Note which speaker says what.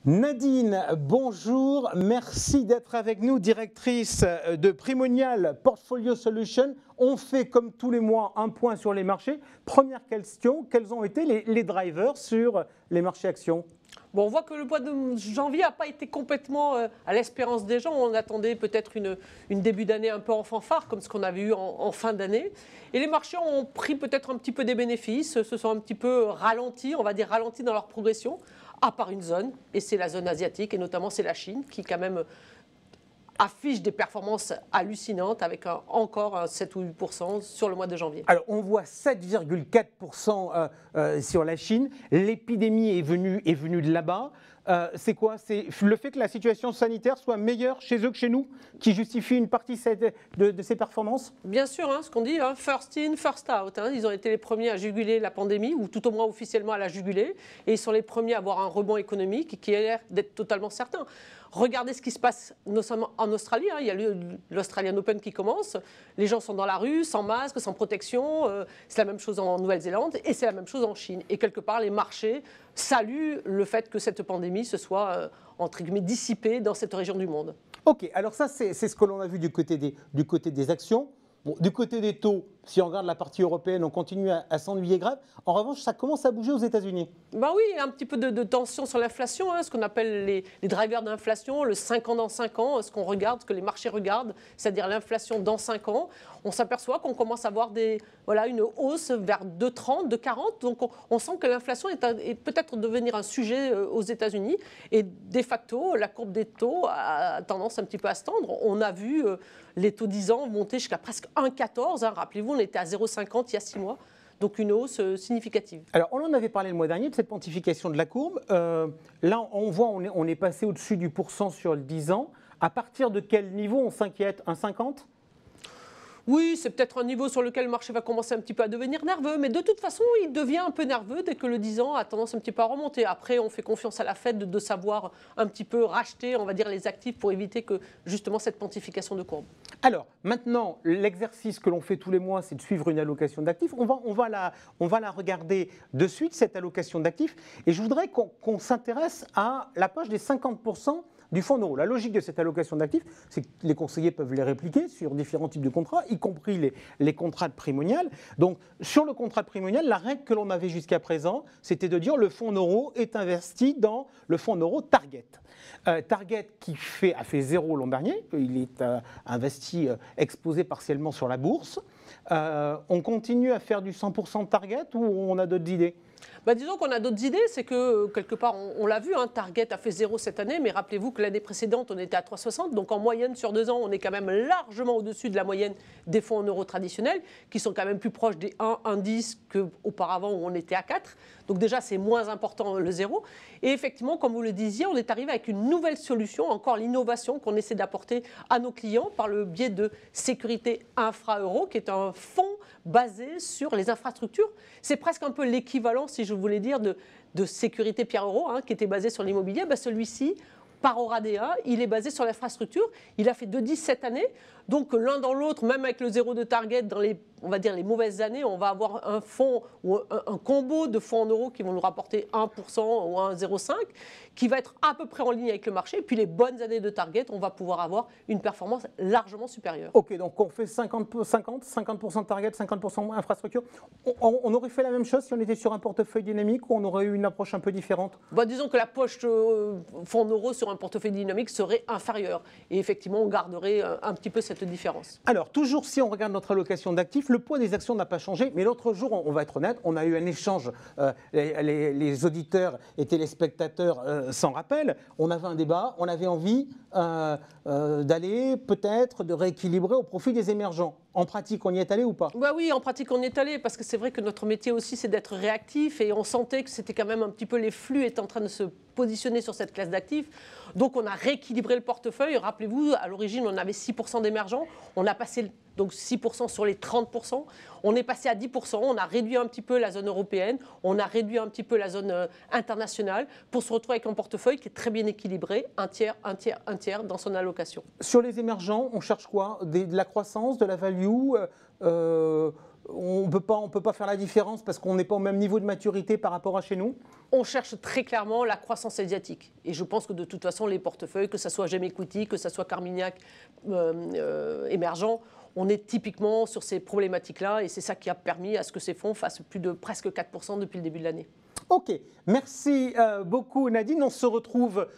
Speaker 1: Nadine, bonjour, merci d'être avec nous, directrice de Primonial Portfolio Solutions. On fait comme tous les mois un point sur les marchés. Première question, quels ont été les drivers sur les marchés actions ?
Speaker 2: Bon, on voit que le mois de janvier n'a pas été complètement à l'espérance des gens. On attendait peut-être une début d'année un peu en fanfare, comme ce qu'on avait eu en fin d'année. Et les marchés ont pris peut-être un petit peu des bénéfices, se sont un petit peu ralentis, on va dire ralentis dans leur progression, à part une zone, et c'est la zone asiatique, et notamment c'est la Chine, qui quand même affiche des performances hallucinantes avec encore un 7 ou 8% sur le mois de janvier.
Speaker 1: Alors, on voit 7,4% sur la Chine. L'épidémie est venue de là-bas. C'est quoi? C'est le fait que la situation sanitaire soit meilleure chez eux que chez nous qui justifie une partie de ces performances?
Speaker 2: Bien sûr, hein, ce qu'on dit, hein, first in, first out. Hein. Ils ont été les premiers à juguler la pandémie, ou tout au moins officiellement à la juguler. Et ils sont les premiers à avoir un rebond économique qui a l'air d'être totalement certain. Regardez ce qui se passe notamment en Australie. Hein. Il y a l'Australian Open qui commence. Les gens sont dans la rue, sans masque, sans protection. C'est la même chose en Nouvelle-Zélande et c'est la même chose en Chine. Et quelque part, les marchés saluent le fait que cette pandémie se soit, entre guillemets, dissipée dans cette région du monde.
Speaker 1: Ok, alors ça, c'est ce que l'on a vu du côté des actions. Bon, du côté des taux, si on regarde la partie européenne, on continue à s'ennuyer grave. En revanche, ça commence à bouger aux États-Unis.
Speaker 2: Ben oui, un petit peu de tension sur l'inflation, hein, ce qu'on appelle les drivers d'inflation, le 5 ans dans 5 ans, ce qu'on regarde, ce que les marchés regardent, c'est-à-dire l'inflation dans 5 ans. On s'aperçoit qu'on commence à voir une hausse vers 2,30, 2,40. Donc on sent que l'inflation est peut-être devenir un sujet aux États-Unis. Et de facto, la courbe des taux a tendance un petit peu à se tendre. On a vu les taux 10 ans monter jusqu'à presque 1,14. Hein. Rappelez-vous, on était à 0,50 il y a 6 mois. Donc une hausse significative.
Speaker 1: Alors on en avait parlé le mois dernier de cette pontification de la courbe. Là on voit on est passé au-dessus du pourcent sur le 10 ans. À partir de quel niveau on s'inquiète? 1,50?
Speaker 2: Oui, c'est peut-être un niveau sur lequel le marché va commencer un petit peu à devenir nerveux, mais de toute façon, il devient un peu nerveux dès que le 10 ans a tendance un petit peu à remonter. Après, on fait confiance à la Fed de savoir un petit peu racheter, on va dire, les actifs pour éviter que justement cette pontification de courbe.
Speaker 1: Alors, maintenant, l'exercice que l'on fait tous les mois, c'est de suivre une allocation d'actifs. On va la regarder de suite, cette allocation d'actifs. Et je voudrais qu'on s'intéresse à la poche des 50% du fonds euro. La logique de cette allocation d'actifs, c'est que les conseillers peuvent les répliquer sur différents types de contrats, y compris les contrats de Primonial. Donc, sur le contrat de Primonial, la règle que l'on avait jusqu'à présent, c'était de dire le fonds euro est investi dans le fonds euro Target. Target qui a fait zéro l'an dernier, il est investi, exposé partiellement sur la bourse. On continue à faire du 100% de Target ou on a d'autres idées?
Speaker 2: Disons qu'on a d'autres idées, c'est que quelque part, on l'a vu, hein, Target a fait 0 cette année, mais rappelez-vous que l'année précédente, on était à 3,60, donc en moyenne sur 2 ans, on est quand même largement au-dessus de la moyenne des fonds en euros traditionnels, qui sont quand même plus proches des 1, 1,10 qu'auparavant où on était à 4. Donc déjà, c'est moins important le 0. Et effectivement, comme vous le disiez, on est arrivé avec une nouvelle solution, encore l'innovation qu'on essaie d'apporter à nos clients par le biais de Sécurité Infra-Euro, qui est un fonds basé sur les infrastructures. C'est presque un peu l'équivalent, si je voulais dire, de Sécurité Pierre Euro, hein, qui était basé sur l'immobilier. Celui-ci, par Oradea, il est basé sur l'infrastructure. Il a fait 2,10 cette année. Donc l'un dans l'autre, même avec le 0 de Target, dans on va dire les mauvaises années, on va avoir un fonds ou un combo de fonds en euros qui vont nous rapporter 1% ou 1,05, qui va être à peu près en ligne avec le marché. Et puis les bonnes années de Target, on va pouvoir avoir une performance largement supérieure.
Speaker 1: Ok, donc on fait 50% Target, 50% infrastructure. On aurait fait la même chose si on était sur un portefeuille dynamique ou on aurait eu une approche un peu différente?
Speaker 2: Disons que la poche fonds en euros sur un portefeuille dynamique serait inférieure. Et effectivement, on garderait un petit peu cette différence.
Speaker 1: Alors, toujours si on regarde notre allocation d'actifs, le poids des actions n'a pas changé, mais l'autre jour, on va être honnête, on a eu un échange, les auditeurs et téléspectateurs s'en rappellent, on avait un débat, on avait envie d'aller peut-être de rééquilibrer au profit des émergents. En pratique, on y est allé ou pas?
Speaker 2: Oui, en pratique, on y est allé, parce que c'est vrai que notre métier aussi, c'est d'être réactif, et on sentait que c'était quand même un petit peu, les flux étaient en train de se positionner sur cette classe d'actifs. Donc on a rééquilibré le portefeuille. Rappelez-vous, à l'origine, on avait 6% d'émergents. On a passé donc 6% sur les 30%. On est passé à 10%. On a réduit un petit peu la zone européenne. On a réduit un petit peu la zone internationale pour se retrouver avec un portefeuille qui est très bien équilibré, un tiers, un tiers, un tiers dans son allocation.
Speaker 1: Sur les émergents, on cherche quoi? De la croissance, de la value, on ne peut pas faire la différence parce qu'on n'est pas au même niveau de maturité par rapport à chez nous?
Speaker 2: On cherche très clairement la croissance asiatique. Et je pense que de toute façon, les portefeuilles, que ce soit GEM Equity, que ce soit Carmignac émergent, on est typiquement sur ces problématiques-là. Et c'est ça qui a permis à ce que ces fonds fassent plus de presque 4% depuis le début de l'année.
Speaker 1: Ok, merci beaucoup Nadine. On se retrouve